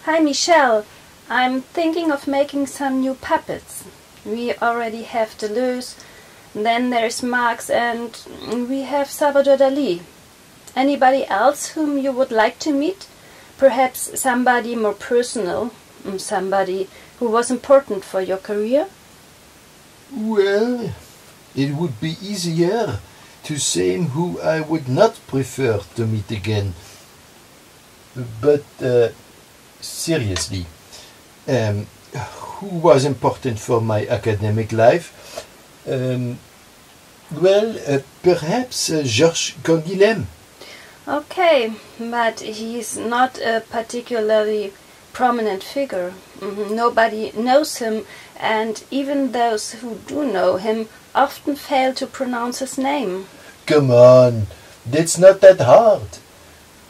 Hi, Michelle. I'm thinking of making some new puppets. We already have Deleuze, then there's Marx, and we have Salvador Dali. Anybody else whom you would like to meet? Perhaps somebody more personal, somebody who was important for your career? Well, it would be easier to say who I would not prefer to meet again. But seriously, who was important for my academic life? Perhaps Georges Canguilhem. Okay, but he's not a particularly prominent figure. Nobody knows him, and even those who do know him often fail to pronounce his name. Come on, that's not that hard.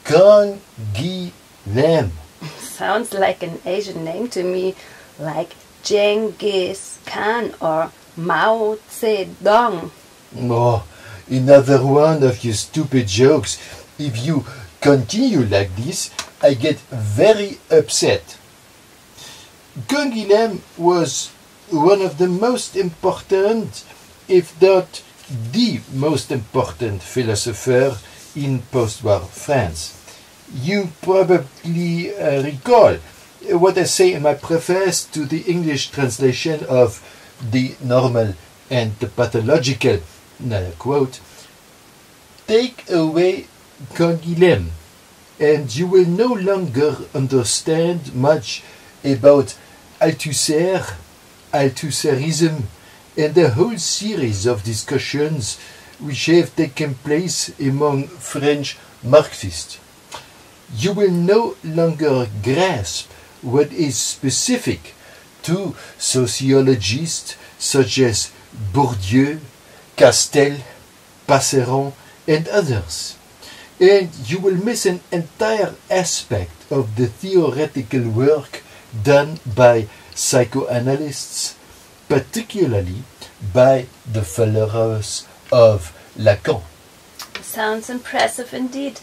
Canguilhem. Sounds like an Asian name to me, like Genghis Khan or Mao Zedong. Oh, another one of your stupid jokes. If you continue like this, I get very upset. Canguilhem was one of the most important, if not the most important philosopher in post-war France. You probably recall what I say in my preface to the English translation of The Normal and the Pathological, quote, "Take away Canguilhem, and you will no longer understand much about Althusser, Althusserism, and the whole series of discussions which have taken place among French Marxists. You will no longer grasp what is specific to sociologists such as Bourdieu, Castel, Passeron, and others. And you will miss an entire aspect of the theoretical work done by psychoanalysts, particularly by the followers of Lacan." Sounds impressive indeed,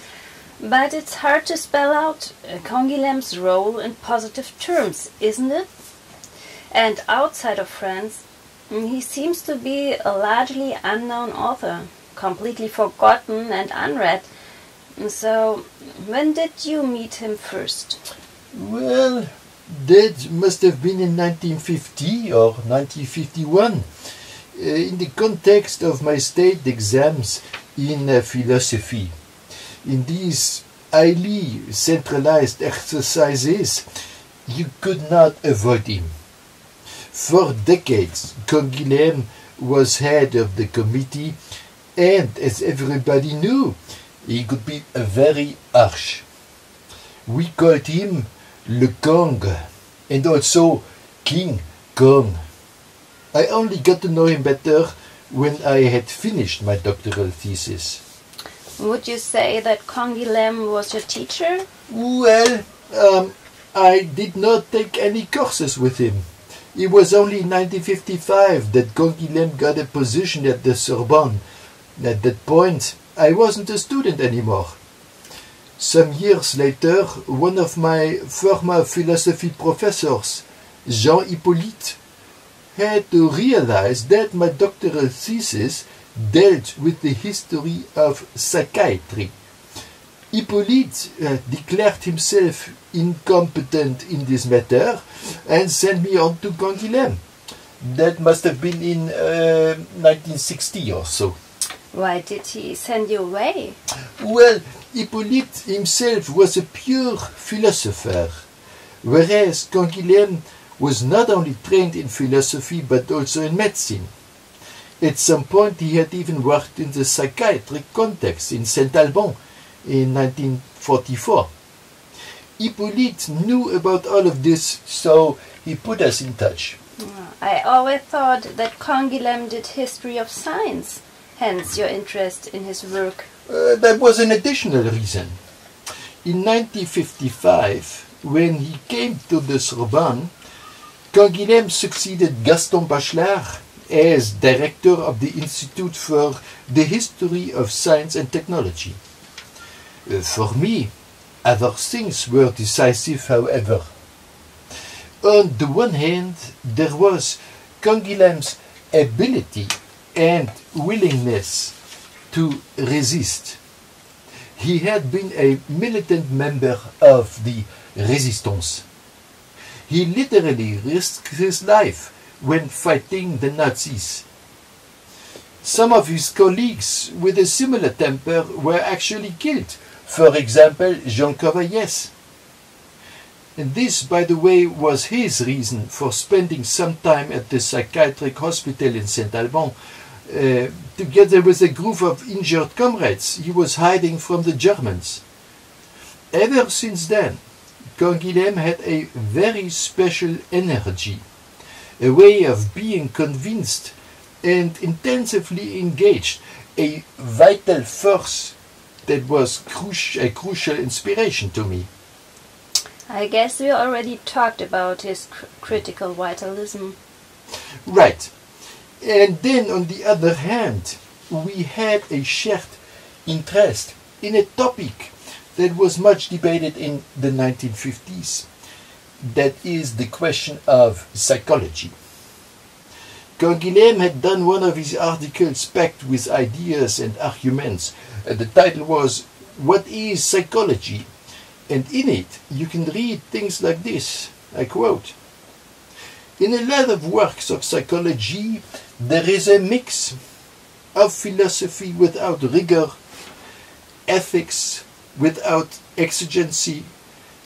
but it's hard to spell out Canguilhem's role in positive terms, isn't it? And outside of France, he seems to be a largely unknown author, completely forgotten and unread. So, when did you meet him first? Well, that must have been in 1950 or 1951, in the context of my state exams in philosophy. In these highly centralized exercises, you could not avoid him. For decades, Canguilhem was head of the committee, and as everybody knew, he could be very harsh. We called him Le Kong, and also King Kong. I only got to know him better when I had finished my doctoral thesis. Would you say that Canguilhem was your teacher? Well, I did not take any courses with him. It was only in 1955 that Canguilhem got a position at the Sorbonne. At that point, I wasn't a student anymore. Some years later, one of my former philosophy professors, Jean Hippolyte, had to realize that my doctoral thesis dealt with the history of psychiatry. Hippolyte declared himself incompetent in this matter and sent me on to Canguilhem. That must have been in 1960 or so. Why did he send you away? Well, Hippolyte himself was a pure philosopher, whereas Canguilhem was not only trained in philosophy but also in medicine. At some point he had even worked in the psychiatric context in Saint-Alban in 1944. Hippolyte knew about all of this, so he put us in touch. I always thought that Canguilhem did history of science, hence your interest in his work. That was an additional reason. In 1955, when he came to the Sorbonne, Canguilhem succeeded Gaston Bachelard as director of the Institute for the History of Science and Technology. For me, other things were decisive, however. On the one hand, there was Canguilhem's ability and willingness to resist. He had been a militant member of the Resistance. He literally risked his life when fighting the Nazis. Some of his colleagues with a similar temper were actually killed. For example, Jean Cavaillés. And this, by the way, was his reason for spending some time at the psychiatric hospital in Saint-Alban. Together with a group of injured comrades, he was hiding from the Germans. Ever since then, Canguilhem had a very special energy, a way of being convinced and intensively engaged, a vital force that was a crucial inspiration to me. I guess we already talked about his critical vitalism. Right. And then on the other hand, we had a shared interest in a topic that was much debated in the 1950s. That is the question of psychology. Canguilhem had done one of his articles packed with ideas and arguments. The title was, "What is Psychology?" And in it you can read things like this, I quote, "In a lot of works of psychology there is a mix of philosophy without rigor, ethics without exigency,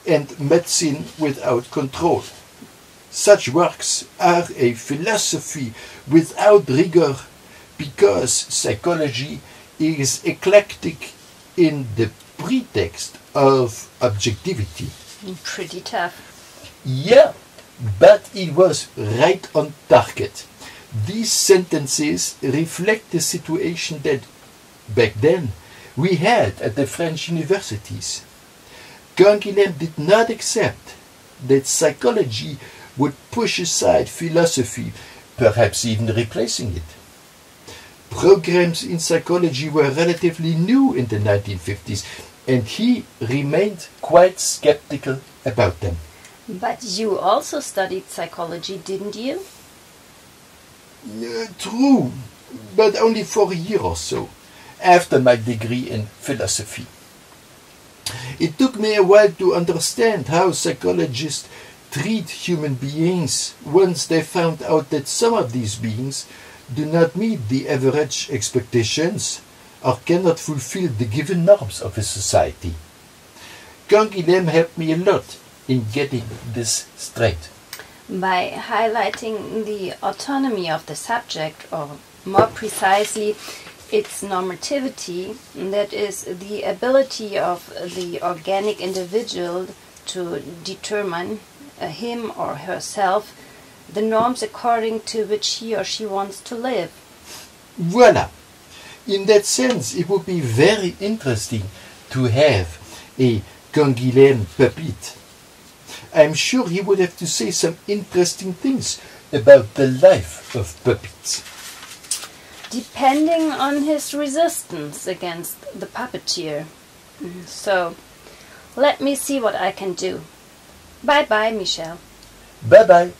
and medicine without control. Such works are a philosophy without rigor because psychology is eclectic in the pretext of objectivity." Pretty tough. Yeah, but it was right on target. These sentences reflect the situation that back then we had at the French universities. Canguilhem did not accept that psychology would push aside philosophy, perhaps even replacing it. Programs in psychology were relatively new in the 1950s, and he remained quite skeptical about them. But you also studied psychology, didn't you? True, but only for a year or so, after my degree in philosophy. It took me a while to understand how psychologists treat human beings once they found out that some of these beings do not meet the average expectations or cannot fulfill the given norms of a society. Canguilhem helped me a lot in getting this straight. By highlighting the autonomy of the subject, or more precisely, its normativity, that is, the ability of the organic individual to determine him or herself the norms according to which he or she wants to live. Voilà. In that sense, it would be very interesting to have a Canguilhem puppet. I'm sure he would have to say some interesting things about the life of puppets. Depending on his resistance against the puppeteer. So, let me see what I can do. Bye-bye, Michel. Bye-bye.